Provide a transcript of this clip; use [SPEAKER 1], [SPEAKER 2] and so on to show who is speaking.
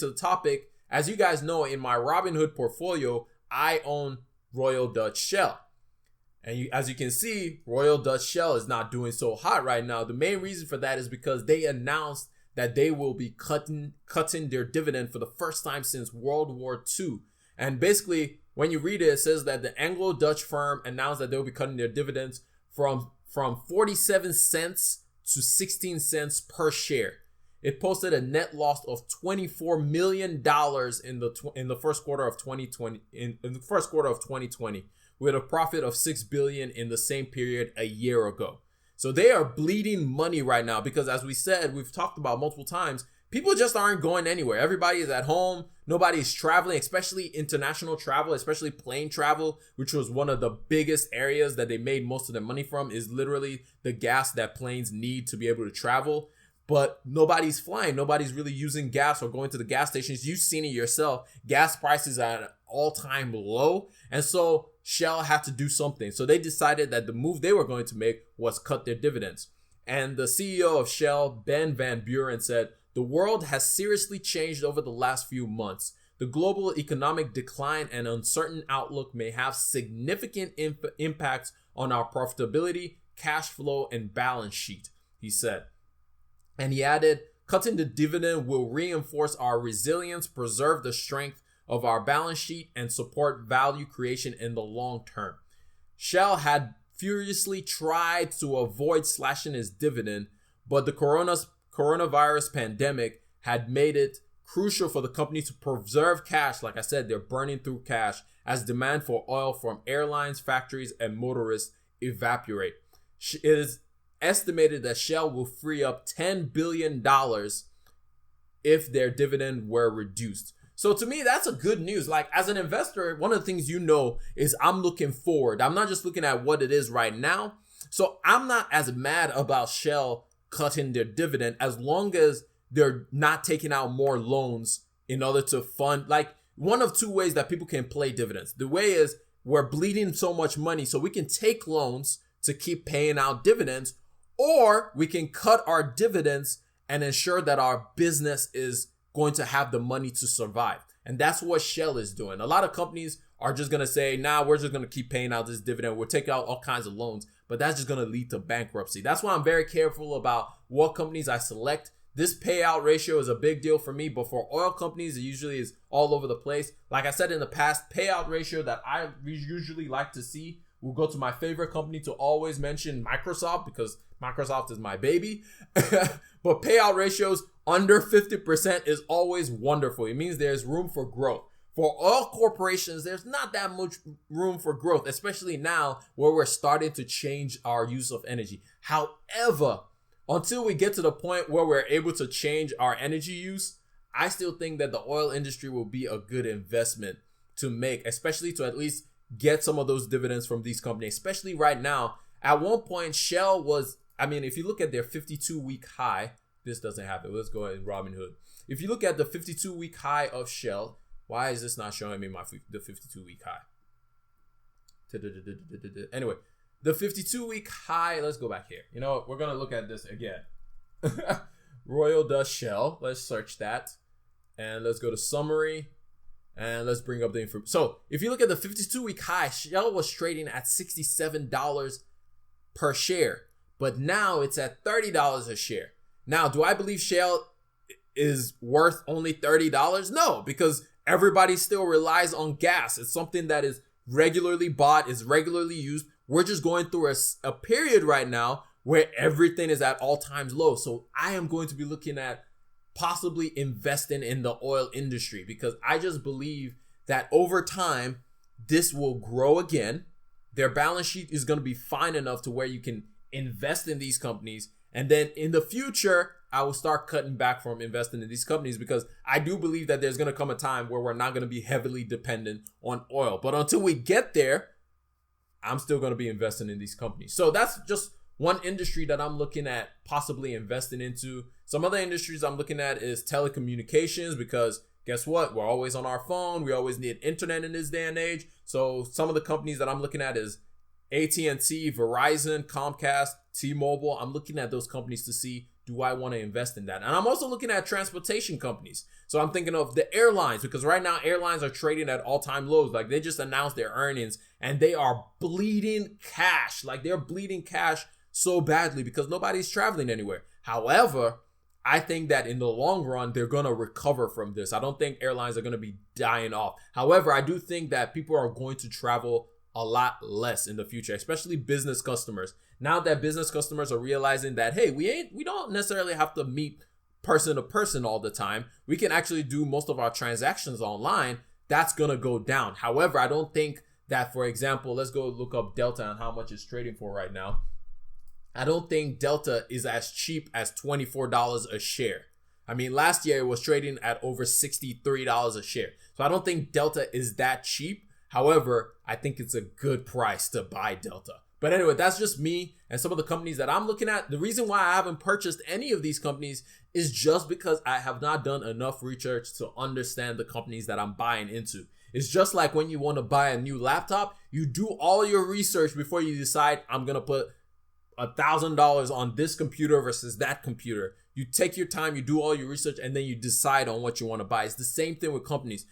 [SPEAKER 1] to the topic, as you guys know, in my Robinhood portfolio, I own Royal Dutch Shell. And as you can see, Royal Dutch Shell is not doing so hot right now. The main reason for that is because they announced that they will be cutting their dividend for the first time since World War II. And basically, when you read it, it says that the Anglo-Dutch firm announced that they'll be cutting their dividends from 47 cents to 16 cents per share. It posted a net loss of $24 million in the first quarter of 2020. In the first quarter of 2020, with a profit of $6 billion in the same period a year ago. So they are bleeding money right now because, as we said, we've talked about multiple times, people just aren't going anywhere. Everybody is at home. Nobody's traveling, especially international travel, especially plane travel, which was one of the biggest areas that they made most of their money from, is literally the gas that planes need to be able to travel. But nobody's flying. Nobody's really using gas or going to the gas stations. You've seen it yourself. Gas prices are at an all-time low. And so Shell had to do something. So they decided that the move they were going to make was cut their dividends. And the CEO of Shell, Ben Van Buren, said, "The world has seriously changed over the last few months. The global economic decline and uncertain outlook may have significant impacts on our profitability, cash flow, and balance sheet," he said. And he added, "Cutting the dividend will reinforce our resilience, preserve the strength of our balance sheet, and support value creation in the long term." Shell had furiously tried to avoid slashing its dividend, but the coronavirus pandemic had made it crucial for the company to preserve cash. Like I said, they're burning through cash as demand for oil from airlines, factories, and motorists evaporate. It is estimated that Shell will free up $10 billion if their dividend were reduced. So to me, that's a good news. Like, as an investor, one of the things is I'm looking forward. I'm not just looking at what it is right now. So I'm not as mad about Shell cutting their dividend as long as they're not taking out more loans in order to fund. Like, one of two ways that people can play dividends. The way is we're bleeding so much money so we can take loans to keep paying out dividends, or we can cut our dividends and ensure that our business is going to have the money to survive. And that's what Shell is doing. A lot of companies are just going to say, nah, we're just going to keep paying out this dividend. We'll take out all kinds of loans, but that's just going to lead to bankruptcy. That's why I'm very careful about what companies I select. This payout ratio is a big deal for me, but for oil companies, it usually is all over the place. Like I said in the past, payout ratio that I usually like to see will go to my favorite company to always mention, Microsoft, because Microsoft is my baby. But payout ratios under 50% is always wonderful. It means there's room for growth. For oil corporations, there's not that much room for growth, especially now where we're starting to change our use of energy. However, until we get to the point where we're able to change our energy use, I still think that the oil industry will be a good investment to make, especially to at least get some of those dividends from these companies, especially right now. At one point, Shell was, if you look at their 52-week high, this doesn't have it. Let's go ahead and Robinhood. If you look at the 52-week high of Shell, why is this not showing me the 52-week high? Anyway, the 52-week high, let's go back here. You know what? We're going to look at this again. Royal Dutch Shell. Let's search that. And let's go to summary. And let's bring up the information. So if you look at the 52-week high, Shell was trading at $67 per share. But now it's at $30 a share. Now, do I believe Shell is worth only $30? No, because everybody still relies on gas. It's something that is regularly bought, is regularly used. We're just going through a period right now where everything is at all-time low. So I am going to be looking at possibly investing in the oil industry because I just believe that over time, this will grow again. Their balance sheet is going to be fine enough to where you can invest in these companies. And then in the future, I will start cutting back from investing in these companies because I do believe that there's going to come a time where we're not going to be heavily dependent on oil. But until we get there, I'm still going to be investing in these companies. So that's just one industry that I'm looking at possibly investing into. Some other industries I'm looking at is telecommunications because guess what? We're always on our phone. We always need internet in this day and age. So some of the companies that I'm looking at is AT&T, Verizon, Comcast, T-Mobile. I'm looking at those companies to see, do I want to invest in that? And I'm also looking at transportation companies. So I'm thinking of the airlines, because right now airlines are trading at all-time lows. Like, they just announced their earnings and they are bleeding cash. Like, they're bleeding cash so badly because nobody's traveling anywhere. However, I think that in the long run, they're going to recover from this. I don't think airlines are going to be dying off. However, I do think that people are going to travel a lot less in the future, especially business customers. Now that business customers are realizing that, hey, we don't necessarily have to meet person to person all the time. We can actually do most of our transactions online. That's going to go down. However, I don't think that, for example, let's go look up Delta and how much it's trading for right now. I don't think Delta is as cheap as $24 a share. I mean, last year it was trading at over $63 a share. So I don't think Delta is that cheap. However, I think it's a good price to buy Delta. But anyway, that's just me and some of the companies that I'm looking at. The reason why I haven't purchased any of these companies is just because I have not done enough research to understand the companies that I'm buying into. It's just like when you want to buy a new laptop, you do all your research before you decide, I'm going to put $1,000 on this computer versus that computer. You take your time, you do all your research, and then you decide on what you want to buy. It's the same thing with companies.